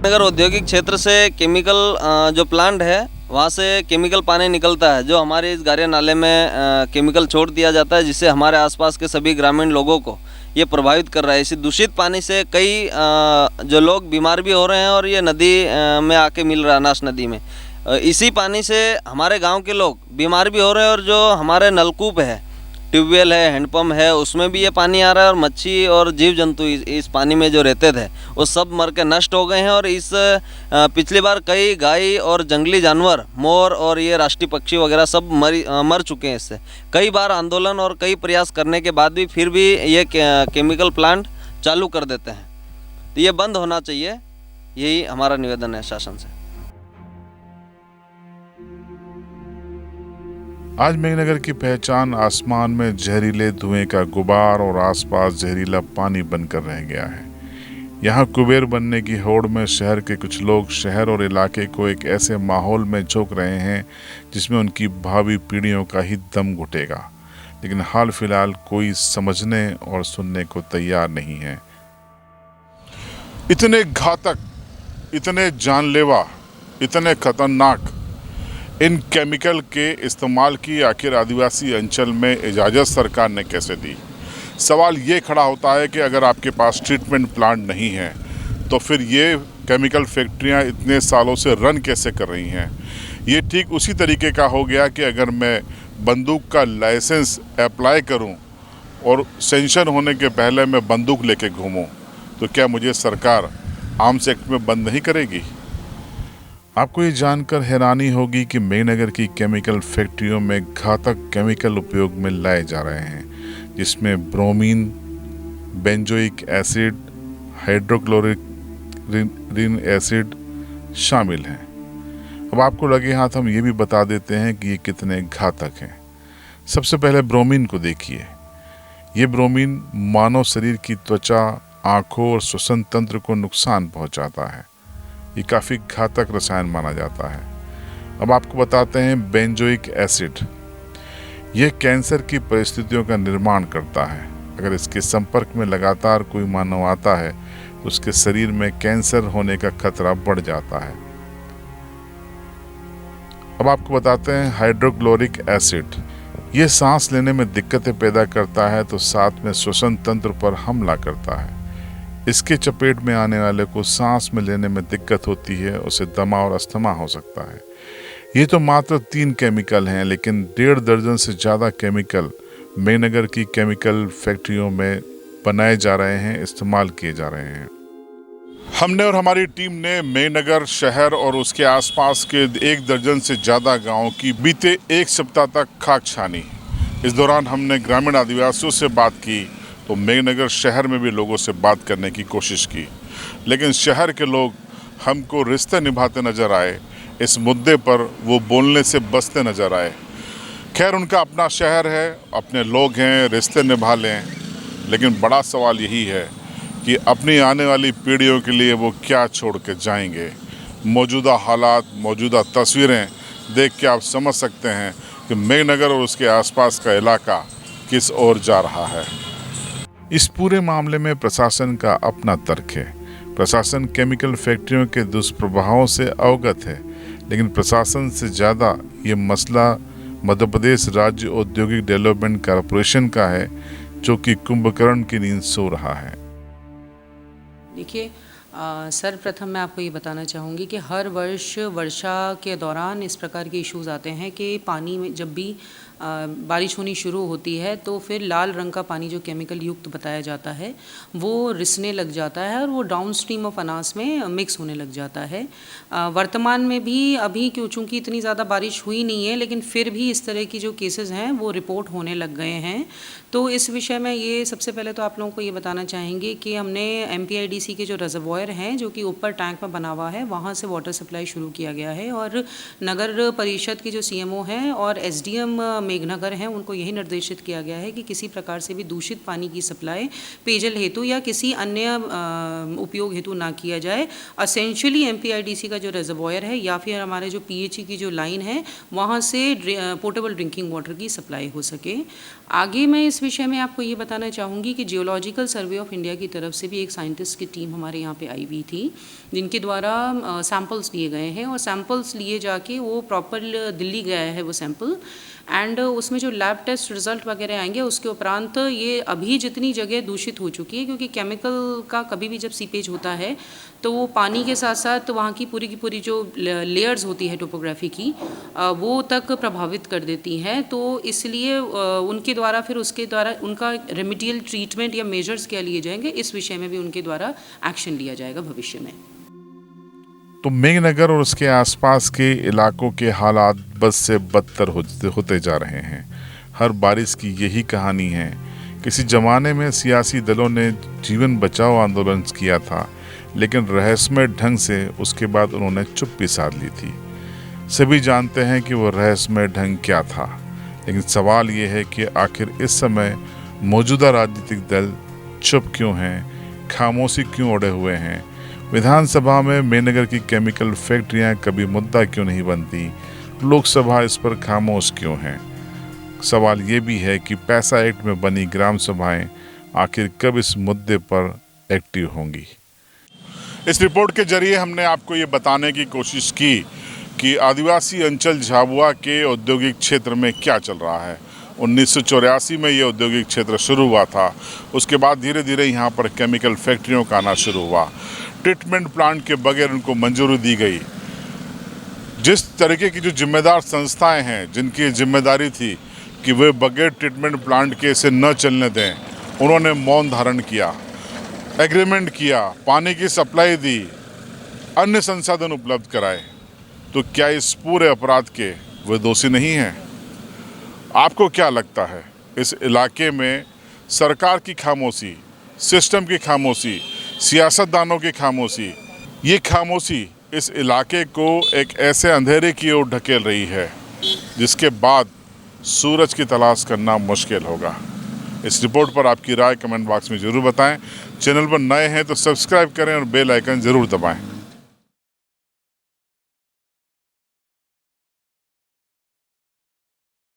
नगर औद्योगिक क्षेत्र से केमिकल जो प्लांट है वहाँ से केमिकल पानी निकलता है जो हमारे इस गारिया नाले में केमिकल छोड़ दिया जाता है, जिससे हमारे आसपास के सभी ग्रामीण लोगों को ये प्रभावित कर रहा है। इसी दूषित पानी से कई जो लोग बीमार भी हो रहे हैं और ये नदी में आके मिल रहा है, नाश नदी में। इसी पानी से हमारे गांव के लोग बीमार भी हो रहे हैं और जो हमारे नलकूप है, ट्यूबवेल है, हैंडपम्प है, उसमें भी ये पानी आ रहा है और मच्छी और जीव जंतु इस पानी में जो रहते थे वो सब मर के नष्ट हो गए हैं। और इस पिछली बार कई गाय और जंगली जानवर, मोर और ये राष्ट्रीय पक्षी वगैरह सब मर चुके हैं इससे। कई बार आंदोलन और कई प्रयास करने के बाद भी फिर भी ये केमिकल प्लांट चालू कर देते हैं, तो ये बंद होना चाहिए। यही हमारा निवेदन है शासन से। आज मेघनगर की पहचान आसमान में जहरीले धुएं का गुबार और आसपास जहरीला पानी बनकर रह गया है। यहाँ कुबेर बनने की होड़ में शहर के कुछ लोग शहर और इलाके को एक ऐसे माहौल में झोंक रहे हैं जिसमें उनकी भावी पीढ़ियों का ही दम घुटेगा, लेकिन हाल फिलहाल कोई समझने और सुनने को तैयार नहीं है। इतने घातक, इतने जानलेवा, इतने खतरनाक इन केमिकल के इस्तेमाल की आखिर आदिवासी अंचल में इजाज़त सरकार ने कैसे दी? सवाल ये खड़ा होता है कि अगर आपके पास ट्रीटमेंट प्लांट नहीं है तो फिर ये केमिकल फैक्ट्रियां इतने सालों से रन कैसे कर रही हैं? ये ठीक उसी तरीके का हो गया कि अगर मैं बंदूक का लाइसेंस अप्लाई करूं और सेंशन होने के पहले मैं बंदूक लेके घूमूं तो क्या मुझे सरकार आर्म्स एक्ट में बंद नहीं करेगी? आपको ये जानकर हैरानी होगी कि मेघनगर की केमिकल फैक्ट्रियों में घातक केमिकल उपयोग में लाए जा रहे हैं, जिसमें bromine, benzoic acid, hydrochloric acid शामिल हैं। अब आपको लगे हाथ हम ये भी बता देते हैं कि ये कितने घातक हैं। सबसे पहले ब्रोमीन को देखिए। ये ब्रोमीन मानव शरीर की त्वचा, आँखों और श्वसन तंत्र को नुकसान पहुँचाता है। ये काफ़ी घातक रसायन माना जाता है। अब आपको बताते हैं बेंजोइक एसिड। यह कैंसर की परिस्थितियों का निर्माण करता है। अगर इसके संपर्क में लगातार कोई मानव आता है तो उसके शरीर में कैंसर होने का खतरा बढ़ जाता है। अब आपको बताते हैं हाइड्रोक्लोरिक एसिड। ये सांस लेने में दिक्कतें पैदा करता है तो साथ में श्वसन तंत्र पर हमला करता है। इसके चपेट में आने वाले को सांस में लेने में दिक्कत होती है, उसे दमा और अस्थमा हो सकता है। ये तो मात्र 3 केमिकल हैं, लेकिन 1.5 दर्जन से ज़्यादा केमिकल मेघनगर की केमिकल फैक्ट्रियों में बनाए जा रहे हैं, इस्तेमाल किए जा रहे हैं। हमने और हमारी टीम ने मेघनगर शहर और उसके आसपास के 1 दर्जन से ज़्यादा गाँवों की बीते 1 सप्ताह तक खाक छानी। इस दौरान हमने ग्रामीण आदिवासियों से बात की तो मेघनगर शहर में भी लोगों से बात करने की कोशिश की, लेकिन शहर के लोग हमको रिश्ते निभाते नज़र आए। इस मुद्दे पर वो बोलने से बचते नज़र आए। खैर, उनका अपना शहर है, अपने लोग हैं, रिश्ते निभा लें, लेकिन बड़ा सवाल यही है कि अपनी आने वाली पीढ़ियों के लिए वो क्या छोड़ के जाएंगे। मौजूदा हालात, मौजूदा तस्वीरें देख के आप समझ सकते हैं कि मेघनगर और उसके आसपास का इलाका किस ओर जा रहा है। इस पूरे मामले में प्रशासन का अपना तर्क है। प्रशासन केमिकल फैक्ट्रियों के दुष्प्रभावों से अवगत है, लेकिन प्रशासन से ज़्यादा ये मसला मध्य प्रदेश राज्य औद्योगिक डेवलपमेंट कॉरपोरेशन का है, जो कि कुंभकर्ण की नींद सो रहा है। देखिए, सर्वप्रथम मैं आपको ये बताना चाहूँगी कि हर वर्ष वर्षा के दौरान इस प्रकार के इश्यूज़ आते हैं कि पानी में जब भी बारिश होनी शुरू होती है तो फिर लाल रंग का पानी जो केमिकल युक्त बताया जाता है वो रिसने लग जाता है और वो डाउन स्ट्रीम ऑफ अनास में मिक्स होने लग जाता है। वर्तमान में भी अभी चूँकि इतनी ज़्यादा बारिश हुई नहीं है, लेकिन फिर भी इस तरह की जो केसेस हैं वो रिपोर्ट होने लग गए हैं। तो इस विषय में ये सबसे पहले तो आप लोगों को ये बताना चाहेंगे कि हमने MPIDC के जो रिजर्वॉयर हैं जो कि ऊपर टैंक में बना हुआ है, वहाँ से वाटर सप्लाई शुरू किया गया है और नगर परिषद के जो CMO हैं और SDM मेघनगर हैं उनको यही निर्देशित किया गया है कि किसी प्रकार से भी दूषित पानी की सप्लाई पेयजल हेतु या किसी अन्य उपयोग हेतु ना किया जाए। असेंशियली एमपीआईडीसी का जो रिजर्वॉयर है या फिर हमारे जो पीएचई की जो लाइन है वहाँ से पोर्टेबल ड्रिंकिंग वाटर की सप्लाई हो सके। आगे मैं इस विषय में आपको ये बताना चाहूँगी कि जियोलॉजिकल सर्वे ऑफ इंडिया की तरफ से भी एक साइंटिस्ट की टीम हमारे यहाँ पे आई हुई थी, जिनके द्वारा सैंपल्स लिए गए हैं और सैंपल्स लिए जाके वो प्रॉपर दिल्ली गया है वो सैंपल, एंड उसमें जो लैब टेस्ट रिजल्ट वगैरह आएंगे उसके उपरांत ये अभी जितनी जगह दूषित हो चुकी है, क्योंकि केमिकल का कभी भी जब सीपेज होता है तो वो पानी के साथ साथ वहाँ की पूरी जो लेयर्स होती है टोपोग्राफी की वो तक प्रभावित कर देती हैं। तो इसलिए उनके द्वारा फिर उसके द्वारा उनका रेमिडियल ट्रीटमेंट या मेजर्स क्या लिए जाएंगे इस विषय में भी उनके द्वारा एक्शन लिया जाएगा भविष्य में। तो मेघनगर और उसके आसपास के इलाकों के हालात बद से बदतर होते जा रहे हैं। हर बारिश की यही कहानी है। किसी ज़माने में सियासी दलों ने जीवन बचाओ आंदोलन किया था, लेकिन रहस्यमय ढंग से उसके बाद उन्होंने चुप्पी साध ली थी। सभी जानते हैं कि वो रहस्यमय ढंग क्या था, लेकिन सवाल ये है कि आखिर इस समय मौजूदा राजनीतिक दल चुप क्यों हैं, खामोशी क्यों ओढ़े हुए हैं। विधानसभा में मेघनगर की केमिकल फैक्ट्रियां कभी मुद्दा क्यों नहीं बनती, लोकसभा इस पर खामोश क्यों है। सवाल ये भी है कि पैसा एक्ट में बनी ग्राम सभाएं आखिर कब इस मुद्दे पर एक्टिव होंगी। इस रिपोर्ट के जरिए हमने आपको ये बताने की कोशिश की कि आदिवासी अंचल झाबुआ के औद्योगिक क्षेत्र में क्या चल रहा है। 1984 में ये औद्योगिक क्षेत्र शुरू हुआ था। उसके बाद धीरे धीरे यहाँ पर केमिकल फैक्ट्रियों का आना शुरू हुआ। ट्रीटमेंट प्लांट के बगैर उनको मंजूरी दी गई। जिस तरीके की जो जिम्मेदार संस्थाएं हैं, जिनकी जिम्मेदारी थी कि वे बगैर ट्रीटमेंट प्लांट के इसे न चलने दें, उन्होंने मौन धारण किया, एग्रीमेंट किया, पानी की सप्लाई दी, अन्य संसाधन उपलब्ध कराए। तो क्या इस पूरे अपराध के वे दोषी नहीं हैं? आपको क्या लगता है, इस इलाके में सरकार की खामोशी, सिस्टम की खामोशी, सियासतदानों की खामोशी, ये खामोशी इस इलाके को एक ऐसे अंधेरे की ओर ढकेल रही है जिसके बाद सूरज की तलाश करना मुश्किल होगा। इस रिपोर्ट पर आपकी राय कमेंट बॉक्स में ज़रूर बताएं। चैनल पर नए हैं तो सब्सक्राइब करें और बेल आइकन ज़रूर दबाएं।